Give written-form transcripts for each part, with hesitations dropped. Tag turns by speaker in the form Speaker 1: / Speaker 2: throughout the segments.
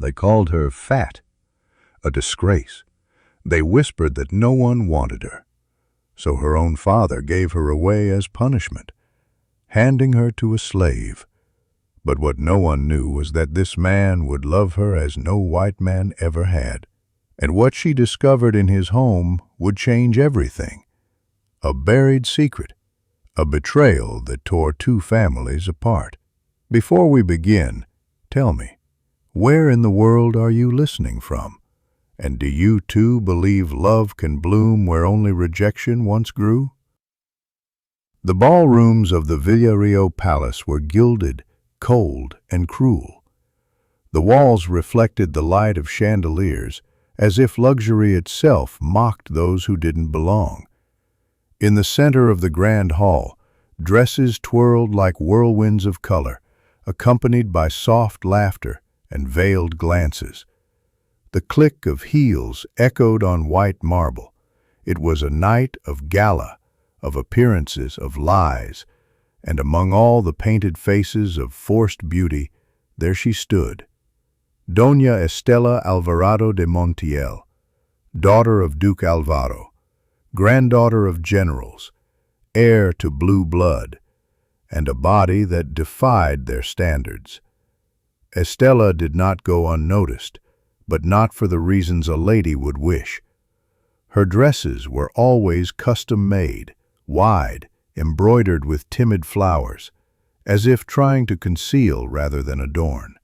Speaker 1: They called her fat, a disgrace. They whispered that no one wanted her. So her own father gave her away as punishment, handing her to a slave. But what no one knew was that this man would love her as no white man ever had. And what she discovered in his home would change everything. A buried secret, a betrayal that tore two families apart. Before we begin, tell me, where in the world are you listening from? And do you too believe love can bloom where only rejection once grew? The ballrooms of the Villarreal Palace were gilded, cold, and cruel. The walls reflected the light of chandeliers, as if luxury itself mocked those who didn't belong. In the center of the grand hall, dresses twirled like whirlwinds of color, accompanied by soft laughter and veiled glances. The click of heels echoed on white marble. It was a night of gala, of appearances, of lies, and among all the painted faces of forced beauty, there she stood, Doña Estela Alvarado de Montiel, daughter of Duke Alvaro, granddaughter of generals, heir to blue blood, and a body that defied their standards. Estela did not go unnoticed, but not for the reasons a lady would wish. Her dresses were always custom-made, wide, embroidered with timid flowers, as if trying to conceal rather than adorn.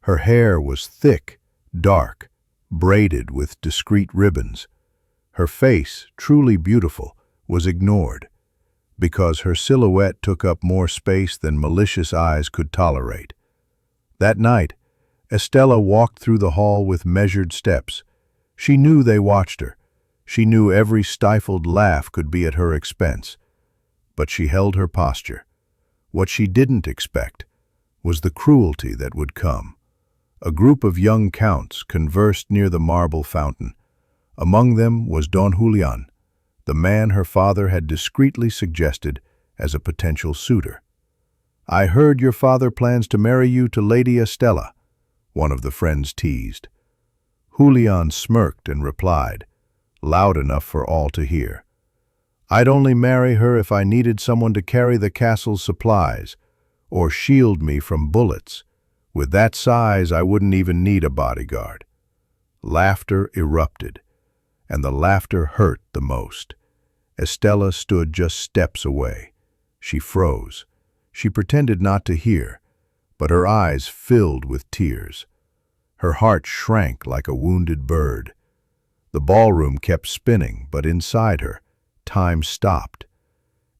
Speaker 1: Her hair was thick, dark, braided with discreet ribbons. Her face, truly beautiful, was ignored, because her silhouette took up more space than malicious eyes could tolerate. That night, Estela walked through the hall with measured steps. She knew they watched her. She knew every stifled laugh could be at her expense. But she held her posture. What she didn't expect was the cruelty that would come. A group of young counts conversed near the marble fountain. Among them was Don Julian, the man her father had discreetly suggested as a potential suitor. "I heard your father plans to marry you to Lady Estela," one of the friends teased. Julian smirked and replied, loud enough for all to hear, "I'd only marry her if I needed someone to carry the castle's supplies or shield me from bullets. With that size, I wouldn't even need a bodyguard." Laughter erupted, and the laughter hurt the most. Estela stood just steps away. She froze. She pretended not to hear, but her eyes filled with tears. Her heart shrank like a wounded bird. The ballroom kept spinning, but inside her, time stopped.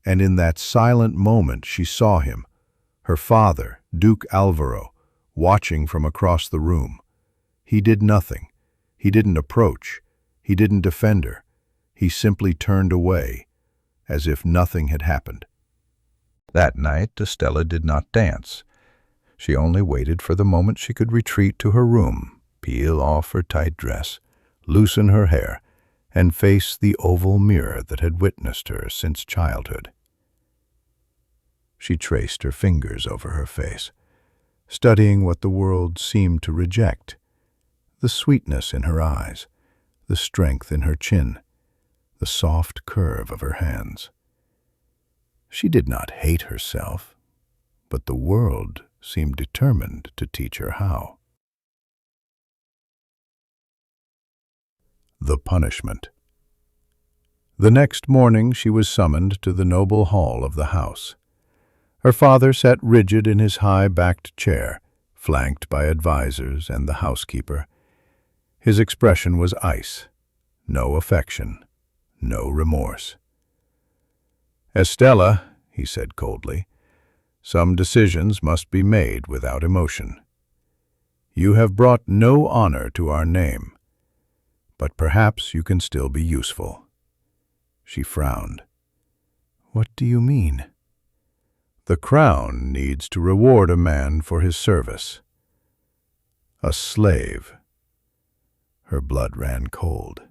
Speaker 1: And in that silent moment she saw him, her father, Duke Alvaro, watching from across the room. He did nothing. He didn't approach. He didn't defend her. He simply turned away, as if nothing had happened. That night, Estela did not dance. She only waited for the moment she could retreat to her room, peel off her tight dress, loosen her hair, and face the oval mirror that had witnessed her since childhood. She traced her fingers over her face, studying what the world seemed to reject, the sweetness in her eyes, the strength in her chin, the soft curve of her hands. She did not hate herself, but the world seemed determined to teach her how. The punishment. The next morning she was summoned to the noble hall of the house. Her father sat rigid in his high-backed chair, flanked by advisers and the housekeeper. His expression was ice, no affection, no remorse. "Estela," he said coldly, "some decisions must be made without emotion. You have brought no honor to our name, but perhaps you can still be useful." She frowned. "What do you mean?" "The crown needs to reward a man for his service. A slave." Her blood ran cold.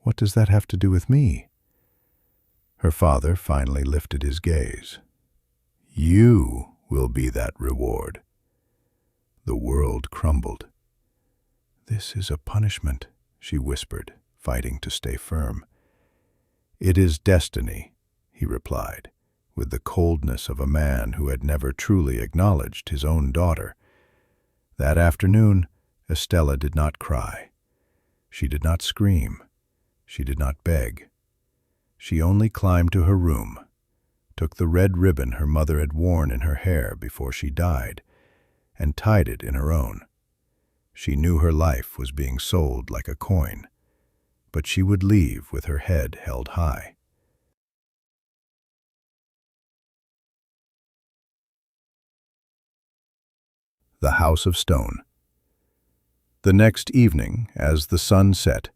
Speaker 1: "What does that have to do with me?" Her father finally lifted his gaze. "You will be that reward." The world crumbled. "This is a punishment," she whispered, fighting to stay firm. "It is destiny," he replied, with the coldness of a man who had never truly acknowledged his own daughter. That afternoon, Estella did not cry. She did not scream. She did not beg. She only climbed to her room, took the red ribbon her mother had worn in her hair before she died, and tied it in her own. She knew her life was being sold like a coin, but she would leave with her head held high. The House of Stone. The next evening, as the sun set,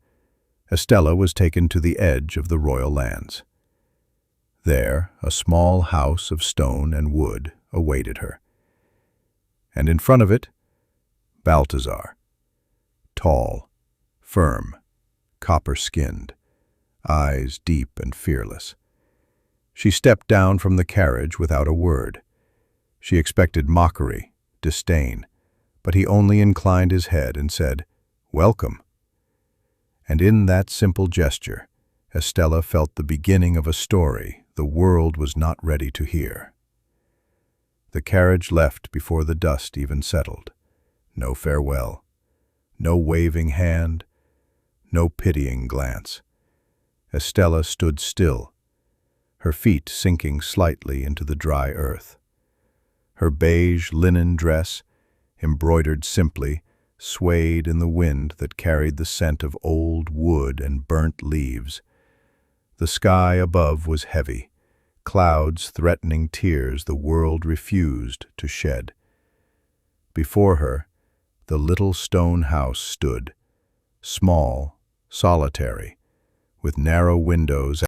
Speaker 1: Estella was taken to the edge of the royal lands. There, a small house of stone and wood awaited her. And in front of it, Balthazar, tall, firm, copper-skinned, eyes deep and fearless. She stepped down from the carriage without a word. She expected mockery, disdain, but he only inclined his head and said, "Welcome." And in that simple gesture, Estella felt the beginning of a story the world was not ready to hear. The carriage left before the dust even settled. No farewell, no waving hand, no pitying glance. Estella stood still, her feet sinking slightly into the dry earth. Her beige linen dress, embroidered simply, swayed in the wind that carried the scent of old wood and burnt leaves. The sky above was heavy, clouds threatening tears the world refused to shed. Before her, the little stone house stood, small, solitary, with narrow windows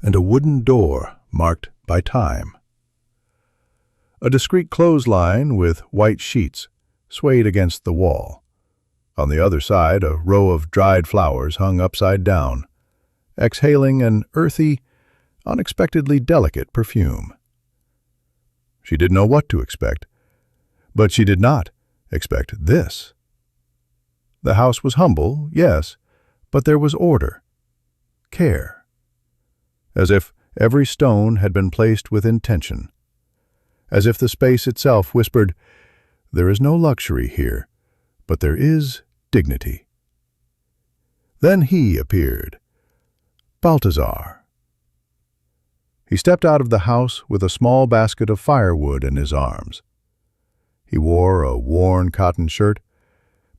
Speaker 1: and a wooden door marked by time. A discreet clothesline with white sheets swayed against the wall. On the other side, a row of dried flowers hung upside down, exhaling an earthy, unexpectedly delicate perfume. She didn't know what to expect, but she did not expect this. The house was humble, yes, but there was order, care, as if every stone had been placed with intention, as if the space itself whispered, "There is no luxury here, but there is dignity." Then he appeared, Balthazar. He stepped out of the house with a small basket of firewood in his arms. He wore a worn cotton shirt,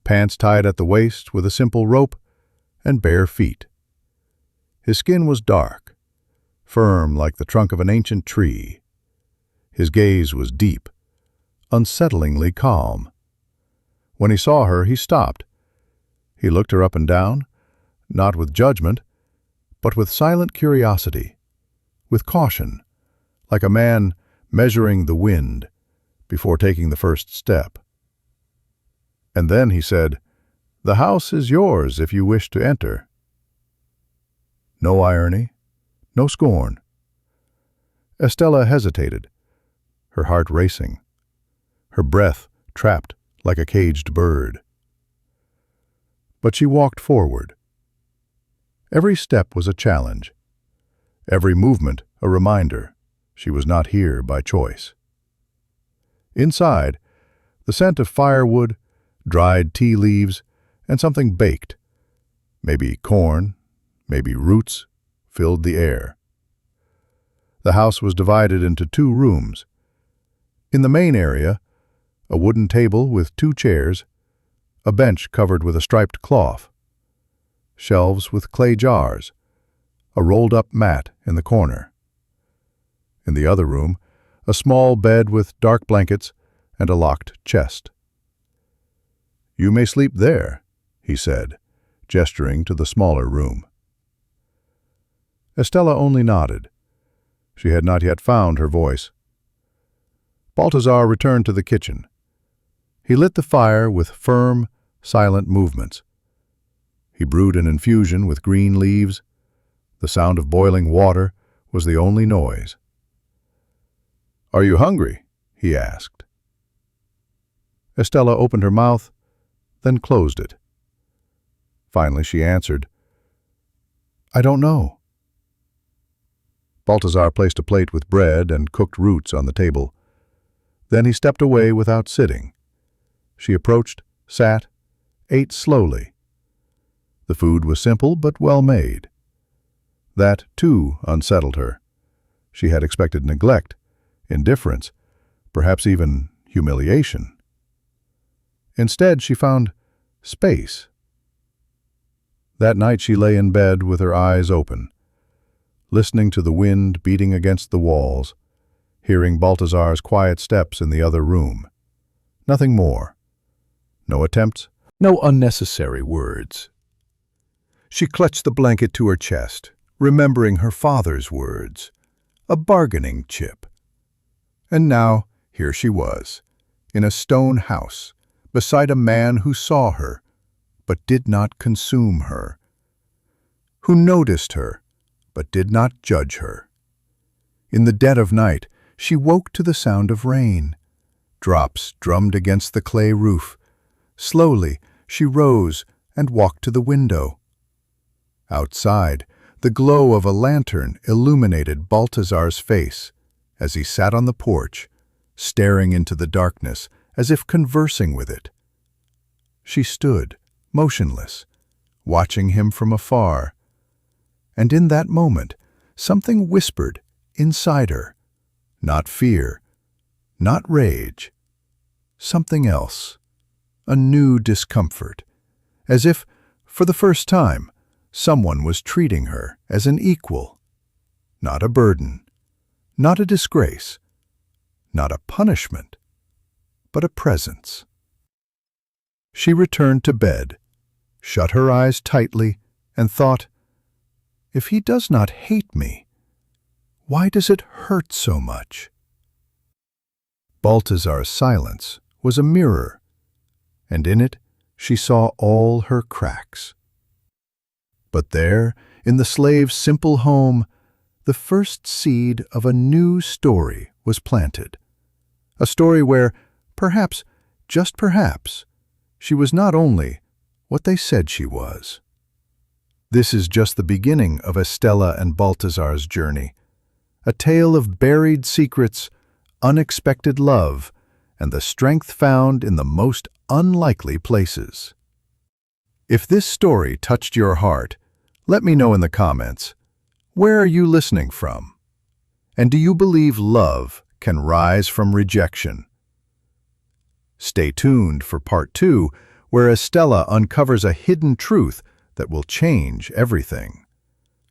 Speaker 1: pants tied at the waist with a simple rope, and bare feet. His skin was dark, firm like the trunk of an ancient tree. His gaze was deep, unsettlingly calm. When he saw her, he stopped. He looked her up and down, not with judgment, but with silent curiosity, with caution, like a man measuring the wind before taking the first step. And then he said, "The house is yours if you wish to enter." No irony, no scorn. Estella hesitated, her heart racing, her breath trapped like a caged bird. But she walked forward. Every step was a challenge, every movement a reminder she was not here by choice. Inside, the scent of firewood, dried tea leaves, and something baked, maybe corn, maybe roots, filled the air. The house was divided into 2 rooms. In the main area, a wooden table with 2 chairs, a bench covered with a striped cloth, shelves with clay jars, a rolled-up mat in the corner. In the other room, a small bed with dark blankets and a locked chest. "You may sleep there," he said, gesturing to the smaller room. Estella only nodded. She had not yet found her voice. Balthazar returned to the kitchen. He lit the fire with firm, silent movements. He brewed an infusion with green leaves. The sound of boiling water was the only noise. "Are you hungry?" he asked. Estella opened her mouth, then closed it. Finally she answered, "I don't know." Balthazar placed a plate with bread and cooked roots on the table. Then he stepped away without sitting. She approached, sat, ate slowly. The food was simple but well made. That, too, unsettled her. She had expected neglect, indifference, perhaps even humiliation. Instead, she found space. That night she lay in bed with her eyes open, listening to the wind beating against the walls, hearing Balthazar's quiet steps in the other room. Nothing more. No attempts, no unnecessary words. She clutched the blanket to her chest, remembering her father's words, a bargaining chip. And now, here she was, in a stone house, beside a man who saw her, but did not consume her, who noticed her, but did not judge her. In the dead of night, she woke to the sound of rain. Drops drummed against the clay roof. Slowly, she rose and walked to the window. Outside, the glow of a lantern illuminated Balthazar's face as he sat on the porch, staring into the darkness as if conversing with it. She stood, motionless, watching him from afar. And in that moment, something whispered inside her. Not fear, not rage. Something else. A new discomfort. As if, for the first time, someone was treating her as an equal. Not a burden. Not a disgrace. Not a punishment. But a presence. She returned to bed, shut her eyes tightly, and thought, if he does not hate me, why does it hurt so much? Balthazar's silence was a mirror, and in it she saw all her cracks. But there, in the slave's simple home, the first seed of a new story was planted. A story where, perhaps, just perhaps, she was not only what they said she was. This is just the beginning of Estella and Balthazar's journey, a tale of buried secrets, unexpected love, and the strength found in the most unlikely places. If this story touched your heart, let me know in the comments. Where are you listening from? And do you believe love can rise from rejection? Stay tuned for part 2, where Estella uncovers a hidden truth that will change everything.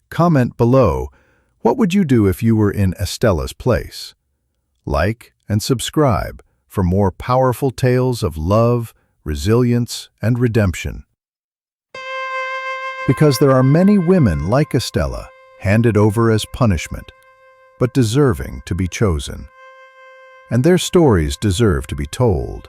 Speaker 1: Comment below, what would you do if you were in Estella's place? Like and subscribe for more powerful tales of love, resilience, and redemption. Because there are many women like Estella, handed over as punishment, but deserving to be chosen. And their stories deserve to be told.